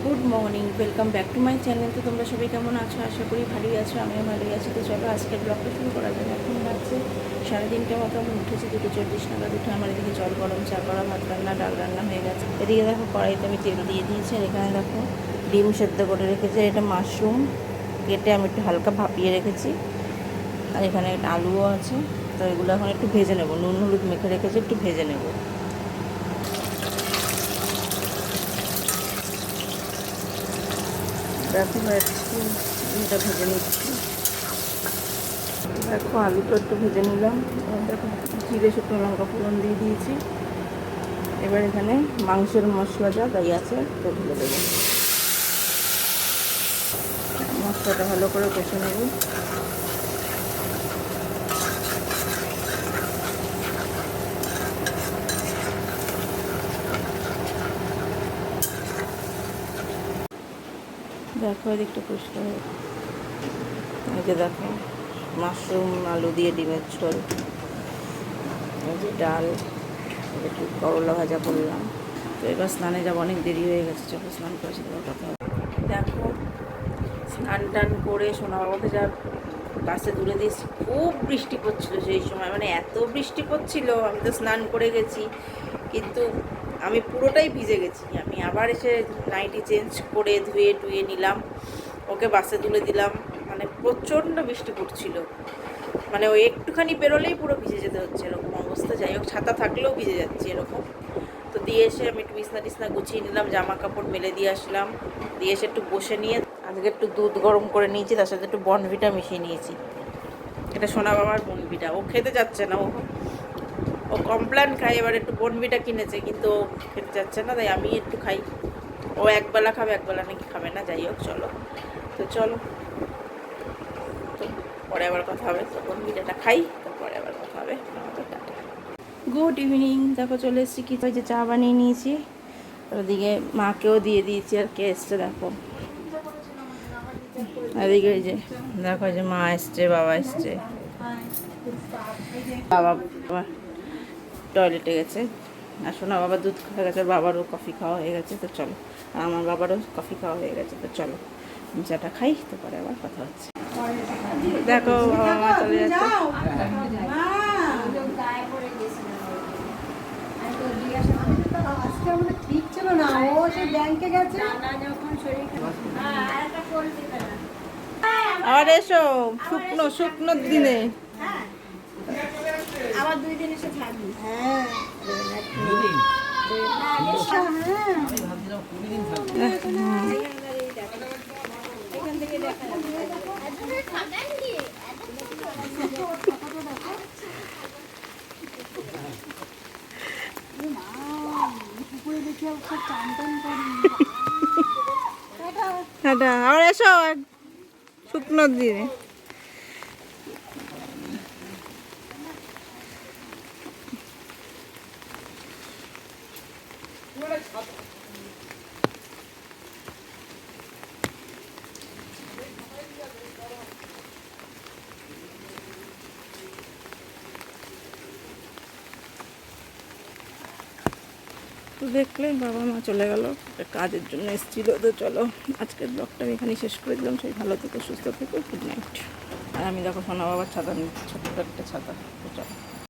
Good morning, welcome back to my channel. তো তোমরা সবাই কেমন আছো? আশা করি ভালোই আছো, আমিও ভালোই আছি। তো চলো আজকের ব্লগটা শুরু করা যাবে। এখন বাজছে 3:30 মতো। আমি উঠেছি 2:40 নাগাদ। উঠে আমার এদিকে জল গরম, চা করা, ভাত রান্না, ডাল রান্না হয়ে গেছে। এদিকে দেখো কড়াইতে আমি তেল দিয়ে দিয়েছি। আর এখানে দেখো ডিম সেদ্ধ করে রেখেছি। এটা মাশরুম কেটে আমি একটু হালকা ভাপিয়ে রেখেছি। আর এখানে একটা আলুও আছে। তো এগুলো এখন একটু ভেজে নেবো, নুন হলুদ মেখে রেখেছি, একটু ভেজে নেবো। দেখো একটু এটা ভেজে নিচ্ছি। দেখো আলুটা একটু ভেজে নিলাম। দেখো জিরে শুকনো লঙ্কা ফোড়ন দিয়ে দিয়েছি। এবার এখানে মাংসের মশলা যা তাই আছে তো ঢেলে দেবো। মশলাটা ভালো করে কষে নেব। দেখো এদিকটা পরিষ্কার হয়ে, এই যে দেখো মাশরুম আলু দিয়ে ডিমের ঝোল, এই যে ডাল, একটু করলা ভাজা করলাম। তো এবার স্নানে যাবো, অনেক দেরি হয়ে গেছে। চলো স্নান করেছি তোমার কথা হবে। দেখো স্নান টান করে সোনা বাবাকে যা বাসে তুলে দিয়েছি। খুব বৃষ্টি পড়ছিল সেই সময়, মানে এত বৃষ্টি পড়ছিল। আমি তো স্নান করে গেছি, কিন্তু আমি পুরোটাই ভিজে গেছি। আমি আবার এসে নাইটি চেঞ্জ করে ধুয়ে টুয়ে নিলাম, ওকে বাসে তুলে দিলাম। মানে প্রচণ্ড বৃষ্টি পড়ছিল, মানে ওই একটুখানি বেরোলেই পুরো ভিজে যেতে হচ্ছে, এরকম অবস্থা। যাই হোক, ছাতা থাকলেও ভিজে যাচ্ছি এরকম। তো দিয়ে এসে আমি একটু বিছনা টিছনা গুছিয়ে নিলাম, জামা কাপড় মেলে দিয়ে আসলাম। দিয়ে এসে একটু বসে নিয়ে আজকে একটু দুধ গরম করে নিয়েছি, তার সাথে একটু বর্নভিটা মিশিয়ে নিয়েছি। এটা সোনা বাবার বর্নভিটা, ও খেতে যাচ্ছে না। ও কমপ্ল্যান খায়, এবার একটু বর্নভিটা কিনেছে, কিন্তু ও খেতে যাচ্ছে না, তাই আমি একটু খাই। ও একবেলা খাবে, একবেলা নাকি খাবে না। যাই হোক চলো, তো চলো, তো পরে আবার কথা হবে। তো বর্নভিটাটা খাই, তারপরে আবার কথা হবে। Tata, good evening. দেখো চলে এসেছি, কি ওই যে চা বানিয়ে নিয়েছি, ওদিকে মাকেও দিয়ে দিয়েছি। আর কে এসছে দেখো, এদিকে এই যে দেখো, যে মা এসছে, বাবা এসছে। বাবা টয়লেটে গেছে, আর শোনা বাবা দুধ খাওয়া গেছে, বাবারও কফি খাওয়া হয়ে গেছে। তো চলো, আর আমার বাবারও কফি খাওয়া হয়ে গেছে। তো চলো চাটা খাই, তারপরে আবার কথা হচ্ছে। দেখো বাবা মা চলে যাচ্ছে। ঠিক ছিল না, ও সে ব্যাংকে গেছে। আবার এসো শুকনো শুকনো দিনে। আবার 2 দিন এসে থাকবি। হ্যাঁ এখান থেকে দেখা পুকুরে দেখে চান টান করি। আবার এসো শুকনো দিনে। তো দেখলে বাবা মা চলে গেল, কাজের জন্য এসেছিল। তো চলো আজকের ব্লগটা আমি এখানেই শেষ করে দিলাম। সেই ভালো থেকো, সুস্থ থেকো, গুড নাইট। আর আমি দেখো সোনা বাবার ছাতা নিচ্ছি, ছোট্ট একটা ছাতা।